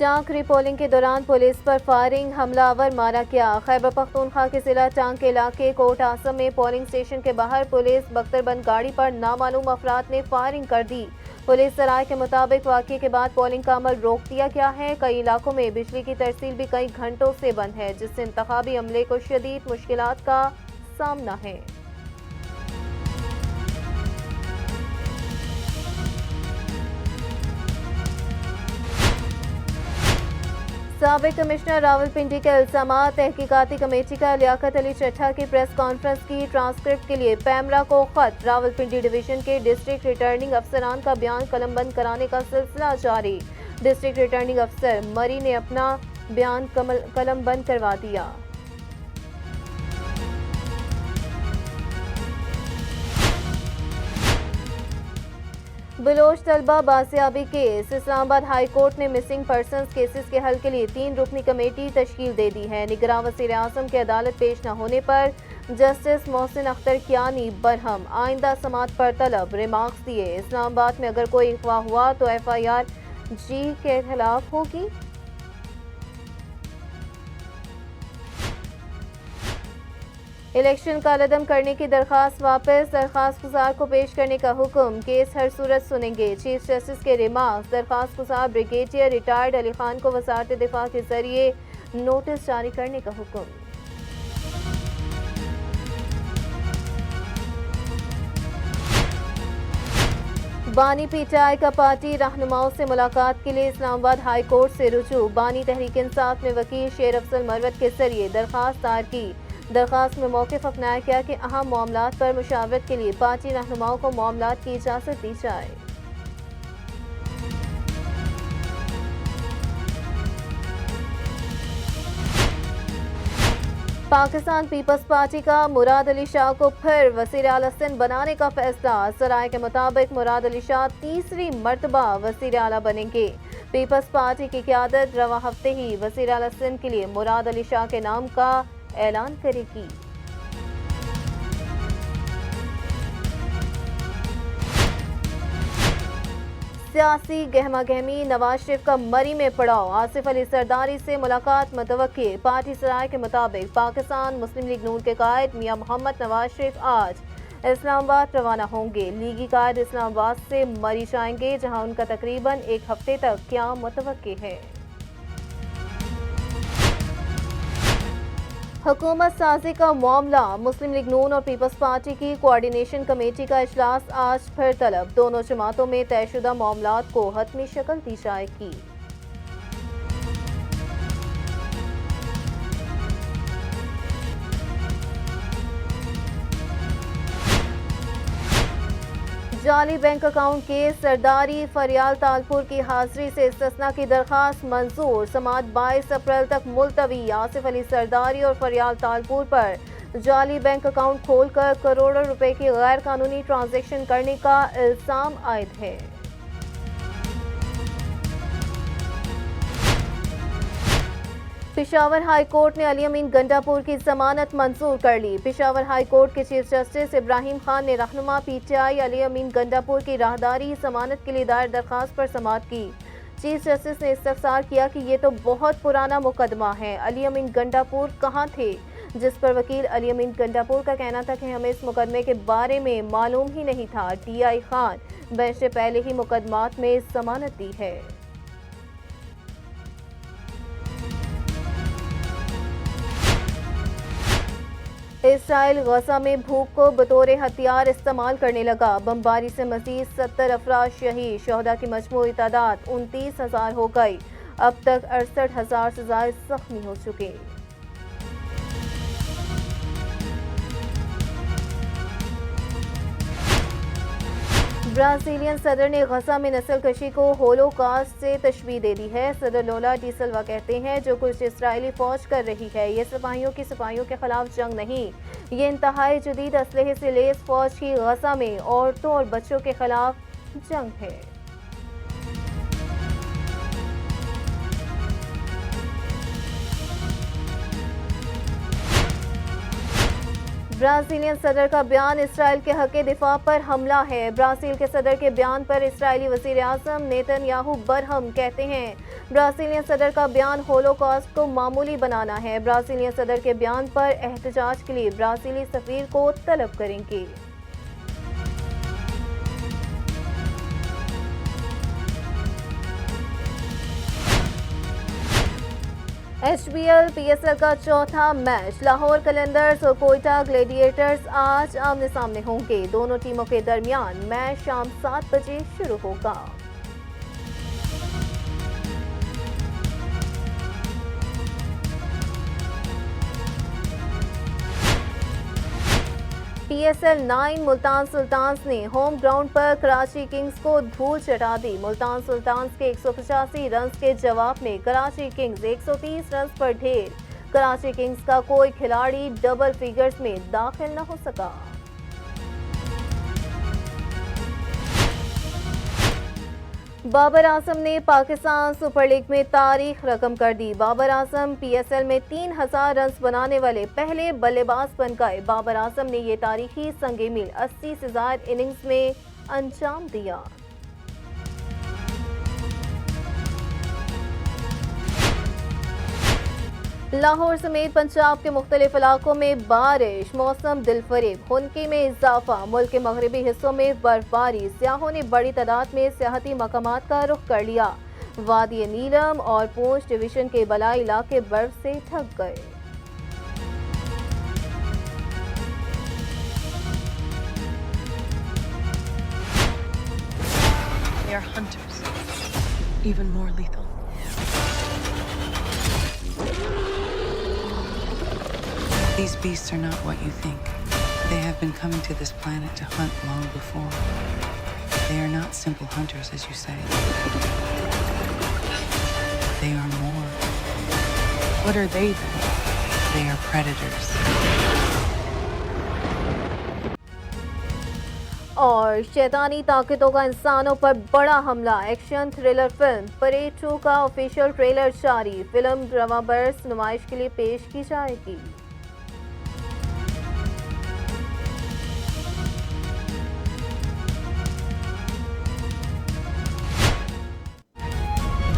टांग रिपोलिंग के दौरान पुलिस पर फायरिंग, हमलावर मारा गया। खैबर पख्तूनख्वा के जिला टांग के इलाके कोट आसम में पोलिंग स्टेशन के बाहर पुलिस बख्तरबंद गाड़ी पर नामालूम अफराद ने फायरिंग कर दी। पुलिस सराय के मुताबिक वाक़ये के बाद पोलिंग का अमल रोक दिया गया है। कई इलाकों में बिजली की तरसील भी कई घंटों से बंद है, जिससे इंतखाबी अमले को शदीद मुश्किलात का सामना है। साबिक कमिश्नर रावलपिंडी के इल्जामात, तहकीकाती कमेटी का लियाकत अली चट्ठा की प्रेस कॉन्फ्रेंस की ट्रांसक्रिप्ट के लिए पैमरा को खत। रावलपिंडी डिवीजन के डिस्ट्रिक्ट रिटर्निंग अफसरान का बयान कलमबंद कराने का सिलसिला जारी। डिस्ट्रिक्ट रिटर्निंग अफसर मरी ने अपना बयान कलमबंद करवा दिया। बलोच तलबा बासियाबी केस, इस्लामाबाद हाई कोर्ट ने मिसिंग पर्सनस केसेस के हल के लिए 3 रुकनी कमेटी तश्कील दे दी है। निगरां वज़ीर आज़म की अदालत पेश न होने पर जस्टिस मोहसिन अख्तर कियानी बरहम, आइंदा समात पर तलब, रिमार्क्स दिए। इस्लामाबाद में अगर कोई अगवा हुआ तो FIR जी के खिलाफ होगी। इलेक्शन कालअदम करने की दरख्वास्त वापस, दरख्वास्त गुजार को पेश करने का हुक्म, केस हर सूरत सुनेंगे। चीफ जस्टिस के रिमार्क्स, दरख्वास्त गुजार ब्रिगेडियर रिटायर्ड अली खान को वजारत दिफा के जरिए नोटिस जारी करने का हुक्म। बानी PTI का पार्टी रहनुमाओं से मुलाकात के लिए इस्लामाबाद हाई कोर्ट से रुजू। बानी तहरीक इंसाफ ने वकील शेर अफजल मरवत के जरिए दरख्वास्त दायर की। दरख्वास्त में मौक़िफ़ अपनाया गया कि अहम मामलात पर मुशावरत के लिए पार्टी रहनुमाओं को मामलात की इजाज़त दी जाए। पाकिस्तान पीपल्स पार्टी का मुराद अली शाह को फिर वज़ीर आला सिंध बनाने का फैसला। सराय के मुताबिक मुराद अली शाह तीसरी मर्तबा वज़ीर आला बनेंगे। पीपल्स पार्टी की क़यादत रवा हफ्ते ही वज़ीर आला सिंध के लिए मुराद अली शाह के नाम का ऐलान करेगी। सियासी गहमा गहमी, नवाज शरीफ का मरी में पड़ाव, आसिफ अली सरदारी से मुलाकात मुतवक्की। पार्टी सराय के मुताबिक पाकिस्तान मुस्लिम लीग नून के कायद मियां मोहम्मद नवाज शरीफ आज इस्लामाबाद रवाना होंगे। लीगी कायद इस्लामाबाद से मरी जाएंगे, जहां उनका तकरीबन एक हफ्ते तक क़याम मुतवक्की है। हुकूमत साजी का मामला, मुस्लिम लीग नून और पीपल्स पार्टी की कोऑर्डिनेशन कमेटी का इजलास आज फिर तलब। दोनों जमातों में तयशुदा मामलात को हतमी शक्ल दी जाएगी। जाली बैंक अकाउंट केस, सरदारी फरियाल तालपुर की हाजिरी से इस्तिस्ना की दरखास्त मंजूर। समात 22 अप्रैल तक मुलतवी। आसिफ अली सरदारी और फरियाल तालपुर पर जाली बैंक अकाउंट खोलकर करोड़ों रुपए की गैर कानूनी ट्रांजैक्शन करने का इल्जाम आयद है। पेशावर हाई कोर्ट ने अली अमीन गंडापुर की जमानत मंजूर कर ली। पेशावर हाई कोर्ट के चीफ जस्टिस इब्राहिम खान ने रहनुमा PTI अली अमीन गंडापुर की राहदारी जमानत के लिए दायर दरखास्त पर समाअत की। चीफ जस्टिस ने इस्तफसार किया कि ये तो बहुत पुराना मुकदमा है, अली अमीन गंडापुर कहाँ थे, जिस पर वकील अली अमीन गंडापुर का कहना था कि हमें इस मुकदमे के बारे में मालूम ही नहीं था। TI खान बेंच ने पहले ही मुकदमात में जमानत दी है। इसराइल गजा में भूख को बतौर हथियार इस्तेमाल करने लगा। बमबारी से मजीद 70 अफराद शहीद। शोहदा की मजमूई तादाद 29,000 हो गई। अब तक 68,000 से ज्यादा जख्मी हो चुके। ब्राजीलियन सदर ने गजा में नस्ल कशी को होलोकास्ट से तशबीह दे दी है। सदर लोला डी सिल्वा कहते हैं जो कुछ इसराइली फौज कर रही है ये सिपाहियों के खिलाफ जंग नहीं, ये इंतहाई जदीद असलहे से लेस फौज की गजा में औरतों और बच्चों के खिलाफ जंग है। ब्राजीलियन सदर का बयान इसराइल के हक दिफा पर हमला है। ब्राजील के सदर के बयान पर इसराइली वज़ीर आज़म नेतन्याहू बरहम कहते हैं। ब्राजीलियन सदर का बयान होलोकॉस्ट को मामूली बनाना है। ब्राजीलियन सदर के बयान पर एहतजाज के लिए ब्राजीली सफीर को तलब करेंगे। HBL PSL का चौथा मैच लाहौर कलंदर्स और कोयटा ग्लेडिएटर्स आज आमने सामने होंगे। दोनों टीमों के दरमियान मैच शाम 7 बजे शुरू होगा। PSL 9 मुल्तान सुल्तान्स ने होम ग्राउंड पर कराची किंग्स को धूल चटा दी। मुल्तान सुल्तान्स के 185 रन के जवाब में कराची किंग्स 130 रन पर ढेर। कराची किंग्स का कोई खिलाड़ी डबल फिगर्स में दाखिल न हो सका। बाबर आजम ने पाकिस्तान सुपर लीग में तारीख रकम कर दी। बाबर आजम PSL में 3000 रन बनाने वाले पहले बल्लेबाज बन गए। बाबर आजम ने ये तारीखी संगे मील 80 से ज़ायद इनिंग्स में अंजाम दिया। लाहौर समेत पंजाब के मुख्तलिफ इलाकों में बारिश, मौसम दिलफरेब, खुनकी में इजाफा। मुल्क के मगरबी हिस्सों में बर्फबारी, सियाहों ने बड़ी तादाद में सियाहती मकामात का रुख कर लिया। वादी नीलम और पूंछ डिवीजन के बलाई इलाके बर्फ से ढक गए। They are hunters, even more lethal. These beasts are not what you think. They have been coming to this planet to hunt long before. They are not simple hunters, as you say. They are more. What are they then? They are predators. और शैतानी ताकतों का इंसानों पर बड़ा हमला। Action thriller film parade 2 का official trailer जारी। फिल्म रवा बरस नुमाइश के लिए पेश की जाएगी।